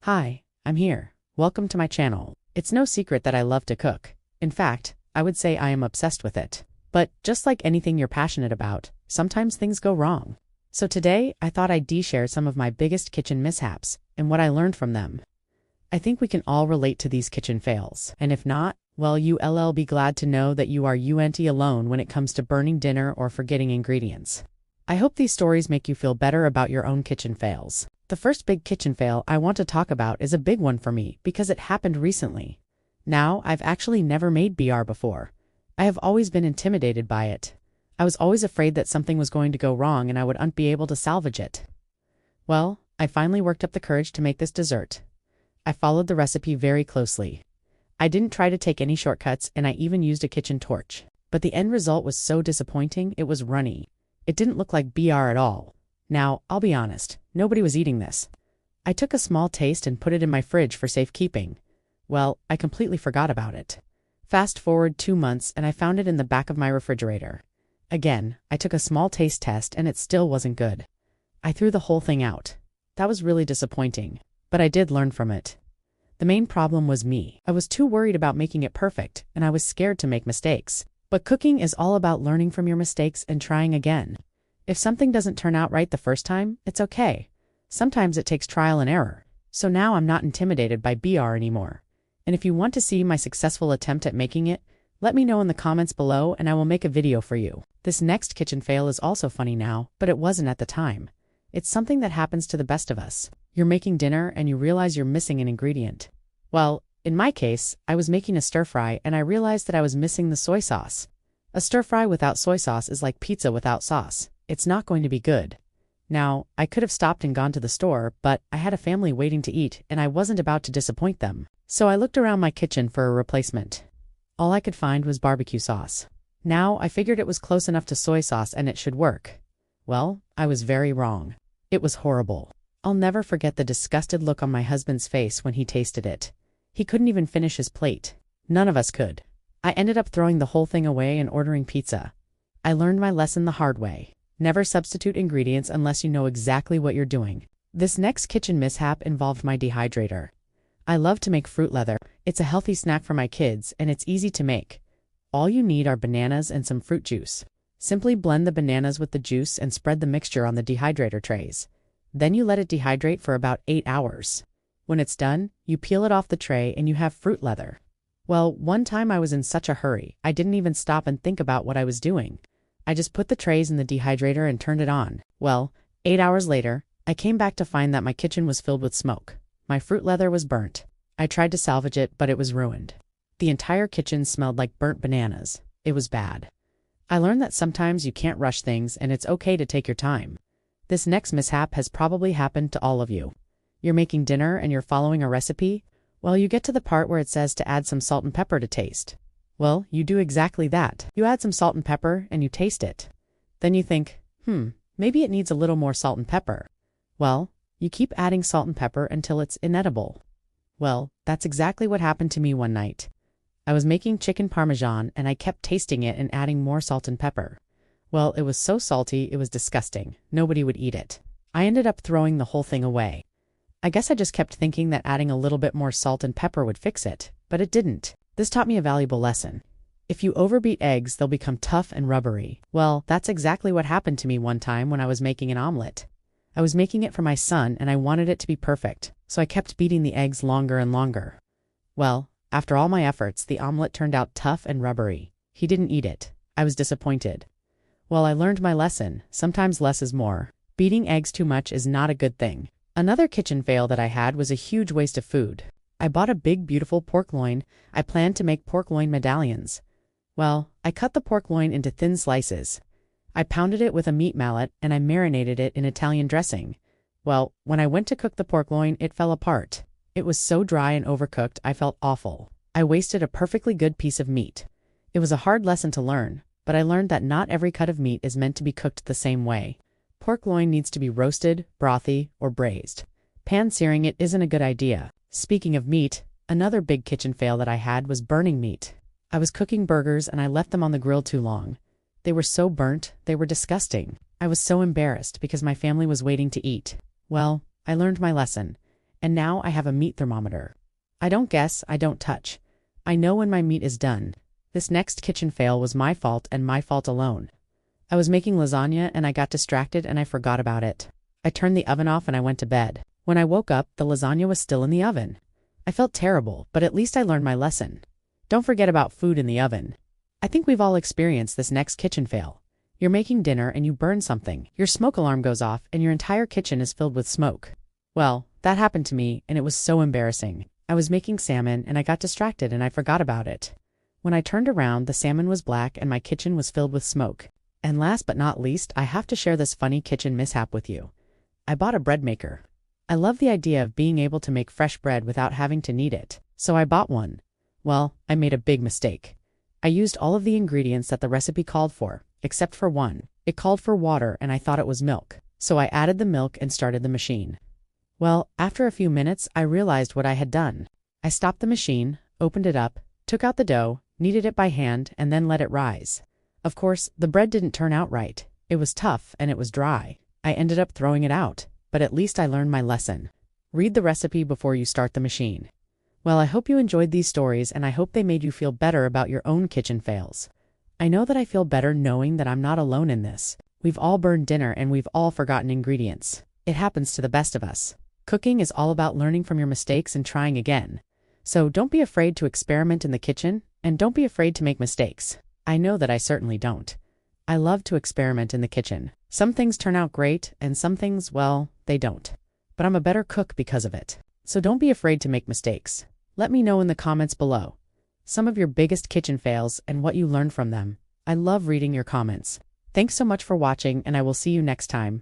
Hi, I'm here. Welcome to my channel. It's no secret that I love to cook. In fact, I would say I am obsessed with it. But just like anything you're passionate about, sometimes things go wrong. So today, I thought I'd share some of my biggest kitchen mishaps and what I learned from them. I think we can all relate to these kitchen fails. And if not, well, you'll be glad to know that you aren't alone when it comes to burning dinner or forgetting ingredients. I hope these stories make you feel better about your own kitchen fails. The first big kitchen fail I want to talk about is a big one for me because it happened recently. Now, I've actually never made BR before. I have always been intimidated by it. I was always afraid that something was going to go wrong and I wouldn't be able to salvage it. Well, I finally worked up the courage to make this dessert. I followed the recipe very closely. I didn't try to take any shortcuts and I even used a kitchen torch. But the end result was so disappointing, it was runny. It didn't look like BR at all. Now, I'll be honest, nobody was eating this. I took a small taste and put it in my fridge for safekeeping. Well, I completely forgot about it. Fast forward 2 months and I found it in the back of my refrigerator. Again, I took a small taste test and it still wasn't good. I threw the whole thing out. That was really disappointing, but I did learn from it. The main problem was me. I was too worried about making it perfect and I was scared to make mistakes. But cooking is all about learning from your mistakes and trying again. If something doesn't turn out right the first time, it's okay. Sometimes it takes trial and error. So now I'm not intimidated by BR anymore. And if you want to see my successful attempt at making it, let me know in the comments below and I will make a video for you. This next kitchen fail is also funny now, but it wasn't at the time. It's something that happens to the best of us. You're making dinner and you realize you're missing an ingredient. Well, in my case, I was making a stir-fry and I realized that I was missing the soy sauce. A stir-fry without soy sauce is like pizza without sauce. It's not going to be good. Now, I could have stopped and gone to the store, but I had a family waiting to eat and I wasn't about to disappoint them. So I looked around my kitchen for a replacement. All I could find was barbecue sauce. Now, I figured it was close enough to soy sauce and it should work. Well, I was very wrong. It was horrible. I'll never forget the disgusted look on my husband's face when he tasted it. He couldn't even finish his plate. None of us could. I ended up throwing the whole thing away and ordering pizza. I learned my lesson the hard way. Never substitute ingredients unless you know exactly what you're doing. This next kitchen mishap involved my dehydrator. I love to make fruit leather. It's a healthy snack for my kids and it's easy to make. All you need are bananas and some fruit juice. Simply blend the bananas with the juice and spread the mixture on the dehydrator trays. Then you let it dehydrate for about 8 hours. When it's done, you peel it off the tray and you have fruit leather. Well, one time I was in such a hurry, I didn't even stop and think about what I was doing. I just put the trays in the dehydrator and turned it on. Well, 8 hours later, I came back to find that my kitchen was filled with smoke. My fruit leather was burnt. I tried to salvage it, but it was ruined. The entire kitchen smelled like burnt bananas. It was bad. I learned that sometimes you can't rush things and it's okay to take your time. This next mishap has probably happened to all of you. You're making dinner and you're following a recipe. Well, you get to the part where it says to add some salt and pepper to taste. Well, you do exactly that. You add some salt and pepper and you taste it. Then you think, maybe it needs a little more salt and pepper. Well, you keep adding salt and pepper until it's inedible. Well, that's exactly what happened to me one night. I was making chicken parmesan and I kept tasting it and adding more salt and pepper. Well, it was so salty, it was disgusting. Nobody would eat it. I ended up throwing the whole thing away. I guess I just kept thinking that adding a little bit more salt and pepper would fix it, but it didn't. This taught me a valuable lesson. If you overbeat eggs, they'll become tough and rubbery. Well, that's exactly what happened to me one time when I was making an omelet. I was making it for my son and I wanted it to be perfect, so I kept beating the eggs longer and longer. Well, after all my efforts, the omelet turned out tough and rubbery. He didn't eat it. I was disappointed. Well, I learned my lesson. Sometimes less is more. Beating eggs too much is not a good thing. Another kitchen fail that I had was a huge waste of food. I bought a big, beautiful pork loin. I planned to make pork loin medallions. Well, I cut the pork loin into thin slices. I pounded it with a meat mallet and I marinated it in Italian dressing. Well, when I went to cook the pork loin, it fell apart. It was so dry and overcooked, I felt awful. I wasted a perfectly good piece of meat. It was a hard lesson to learn, but I learned that not every cut of meat is meant to be cooked the same way. Pork loin needs to be roasted, brothy, or braised. Pan-searing it isn't a good idea. Speaking of meat, another big kitchen fail that I had was burning meat. I was cooking burgers and I left them on the grill too long. They were so burnt, they were disgusting. I was so embarrassed because my family was waiting to eat. Well, I learned my lesson. And now I have a meat thermometer. I don't guess, I don't touch. I know when my meat is done. This next kitchen fail was my fault and my fault alone. I was making lasagna and I got distracted and I forgot about it. I turned the oven off and I went to bed. When I woke up, the lasagna was still in the oven. I felt terrible, but at least I learned my lesson. Don't forget about food in the oven. I think we've all experienced this next kitchen fail. You're making dinner and you burn something. Your smoke alarm goes off and your entire kitchen is filled with smoke. Well, that happened to me and it was so embarrassing. I was making salmon and I got distracted and I forgot about it. When I turned around, the salmon was black and my kitchen was filled with smoke. And last but not least, I have to share this funny kitchen mishap with you. I bought a bread maker. I love the idea of being able to make fresh bread without having to knead it, so I bought one. Well, I made a big mistake. I used all of the ingredients that the recipe called for, except for one. It called for water and I thought it was milk, so I added the milk and started the machine. Well, after a few minutes, I realized what I had done. I stopped the machine, opened it up, took out the dough, kneaded it by hand, and then let it rise. Of course, the bread didn't turn out right. It was tough and it was dry. I ended up throwing it out, but at least I learned my lesson. Read the recipe before you start the machine. Well, I hope you enjoyed these stories and I hope they made you feel better about your own kitchen fails. I know that I feel better knowing that I'm not alone in this. We've all burned dinner and we've all forgotten ingredients. It happens to the best of us. Cooking is all about learning from your mistakes and trying again. So don't be afraid to experiment in the kitchen and don't be afraid to make mistakes. I know that I certainly don't. I love to experiment in the kitchen. Some things turn out great and some things, well, they don't. But I'm a better cook because of it. So don't be afraid to make mistakes. Let me know in the comments below some of your biggest kitchen fails and what you learned from them. I love reading your comments. Thanks so much for watching and I will see you next time.